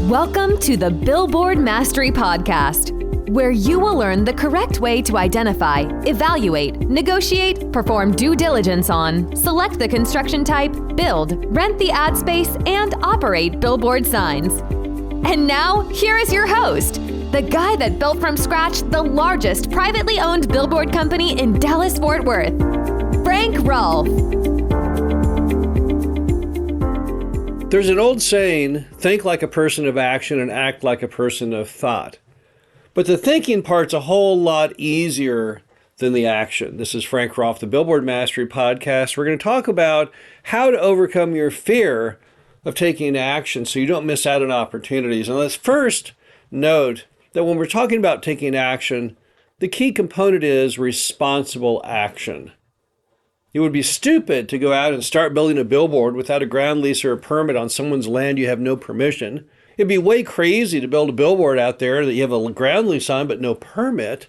Welcome to the Billboard Mastery Podcast, where you will learn the correct way to identify, evaluate, negotiate, perform due diligence on, select the construction type, build, rent the ad space, and operate billboard signs. And now, here is your host, the guy that built from scratch the largest privately owned billboard company in Dallas-Fort Worth, Frank Rolfe. There's an old saying, think like a person of action and act like a person of thought. But the thinking part's a whole lot easier than the action. This is Frank Rolfe, the Billboard Mastery Podcast. We're going to talk about how to overcome your fear of taking action so you don't miss out on opportunities. And let's first note that when we're talking about taking action, the key component is responsible action. It would be stupid to go out and start building a billboard without a ground lease or a permit on someone's land you have no permission. It'd be way crazy to build a billboard out there that you have a ground lease on but no permit.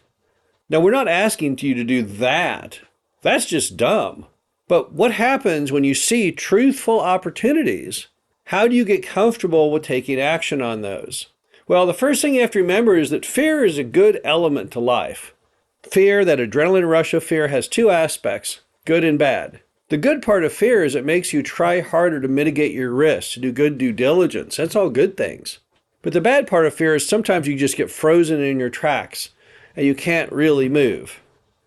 Now, we're not asking you to do that. That's just dumb. But what happens when you see truthful opportunities? How do you get comfortable with taking action on those? Well, the first thing you have to remember is that fear is a good element to life. Fear, that adrenaline rush of fear, has two aspects. Good and bad. The good part of fear is it makes you try harder to mitigate your risks, to do good due diligence. That's all good things. But the bad part of fear is sometimes you just get frozen in your tracks and you can't really move.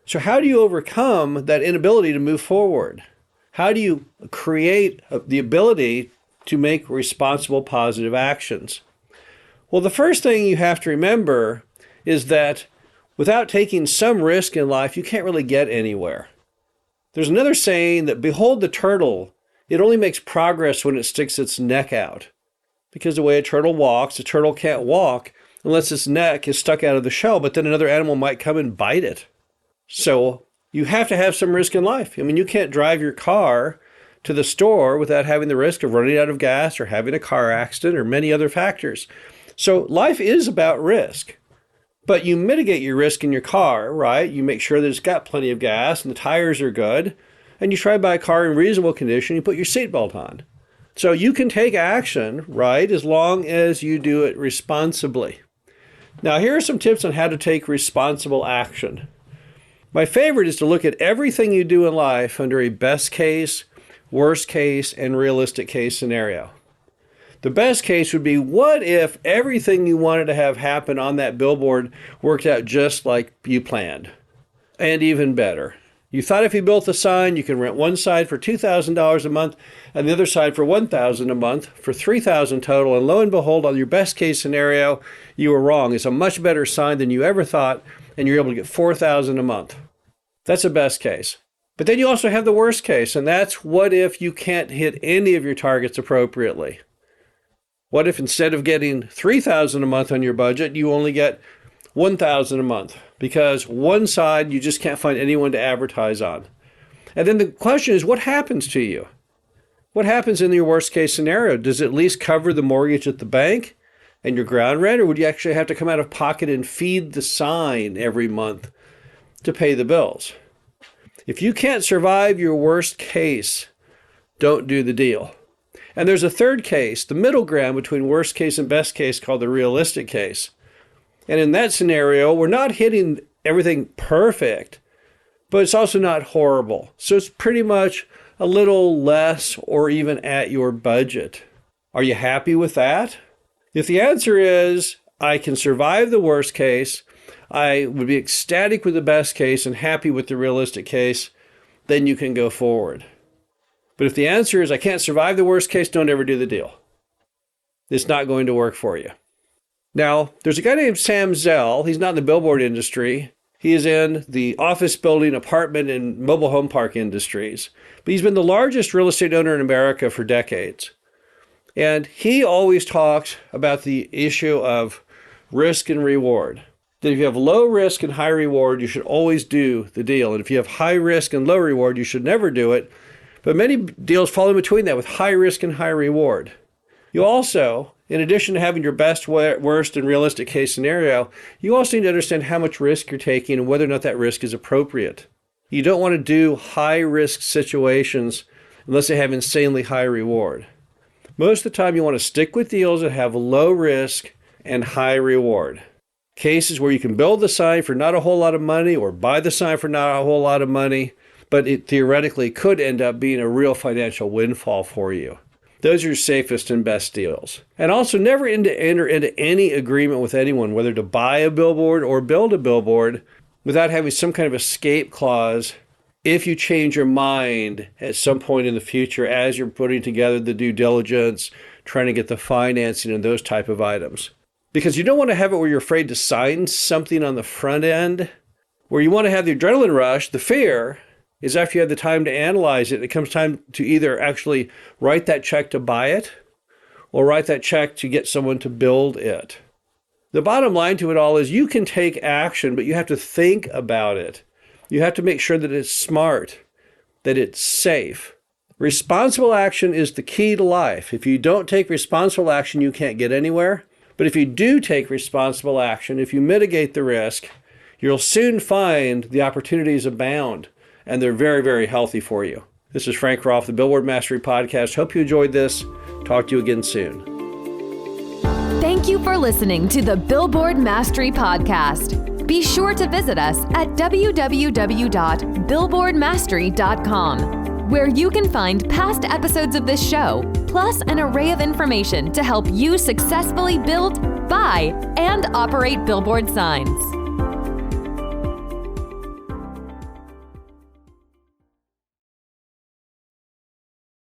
So how do you overcome that inability to move forward? How do you create the ability to make responsible, positive actions? Well, the first thing you have to remember is that without taking some risk in life, you can't really get anywhere. There's another saying that, behold the turtle, it only makes progress when it sticks its neck out. Because the way a turtle walks, a turtle can't walk unless its neck is stuck out of the shell, but then another animal might come and bite it. So you have to have some risk in life. I mean, you can't drive your car to the store without having the risk of running out of gas or having a car accident or many other factors. So life is about risk. But you mitigate your risk in your car, right? You make sure that it's got plenty of gas and the tires are good. And you try to buy a car in reasonable condition. You put your seatbelt on. So you can take action, right, as long as you do it responsibly. Now, here are some tips on how to take responsible action. My favorite is to look at everything you do in life under a best case, worst case, and realistic case scenario. The best case would be, what if everything you wanted to have happen on that billboard worked out just like you planned? And even better, you thought if you built the sign, you can rent one side for $2,000 a month and the other side for $1,000 a month for $3,000 total. And lo and behold, on your best case scenario, you were wrong. It's a much better sign than you ever thought, and you're able to get $4,000 a month. That's a best case. But then you also have the worst case, and that's what if you can't hit any of your targets appropriately? What if instead of getting $3,000 a month on your budget, you only get $1,000 a month because one side you just can't find anyone to advertise on? And then the question is, what happens to you? What happens in your worst case scenario? Does it at least cover the mortgage at the bank and your ground rent, or would you actually have to come out of pocket and feed the sign every month to pay the bills? If you can't survive your worst case, don't do the deal. And there's a third case, the middle ground between worst case and best case, called the realistic case. And in that scenario, we're not hitting everything perfect, but it's also not horrible. So it's pretty much a little less or even at your budget. Are you happy with that? If the answer is, I can survive the worst case, I would be ecstatic with the best case and happy with the realistic case, then you can go forward. But if the answer is, I can't survive the worst case, don't ever do the deal. It's not going to work for you. Now, there's a guy named Sam Zell. He's not in the billboard industry. He is in the office building, apartment, and mobile home park industries. But he's been the largest real estate owner in America for decades. And he always talks about the issue of risk and reward. That if you have low risk and high reward, you should always do the deal. And if you have high risk and low reward, you should never do it. But many deals fall in between that with high risk and high reward. You also, in addition to having your best, worst, and realistic case scenario, you also need to understand how much risk you're taking and whether or not that risk is appropriate. You don't want to do high risk situations unless they have insanely high reward. Most of the time you want to stick with deals that have low risk and high reward. Cases where you can build the sign for not a whole lot of money or buy the sign for not a whole lot of money, but it theoretically could end up being a real financial windfall for you. Those are your safest and best deals. And also never enter into any agreement with anyone, whether to buy a billboard or build a billboard, without having some kind of escape clause if you change your mind at some point in the future as you're putting together the due diligence, trying to get the financing and those type of items. Because you don't want to have it where you're afraid to sign something on the front end, where you want to have the adrenaline rush. The fear is after you have the time to analyze it, it comes time to either actually write that check to buy it or write that check to get someone to build it. The bottom line to it all is you can take action, but you have to think about it. You have to make sure that it's smart, that it's safe. Responsible action is the key to life. If you don't take responsible action, you can't get anywhere. But if you do take responsible action, if you mitigate the risk, you'll soon find the opportunities abound, and they're very, very healthy for you. This is Frank Rolfe, the Billboard Mastery Podcast. Hope you enjoyed this. Talk to you again soon. Thank you for listening to the Billboard Mastery Podcast. Be sure to visit us at www.billboardmastery.com, where you can find past episodes of this show, plus an array of information to help you successfully build, buy, and operate billboard signs.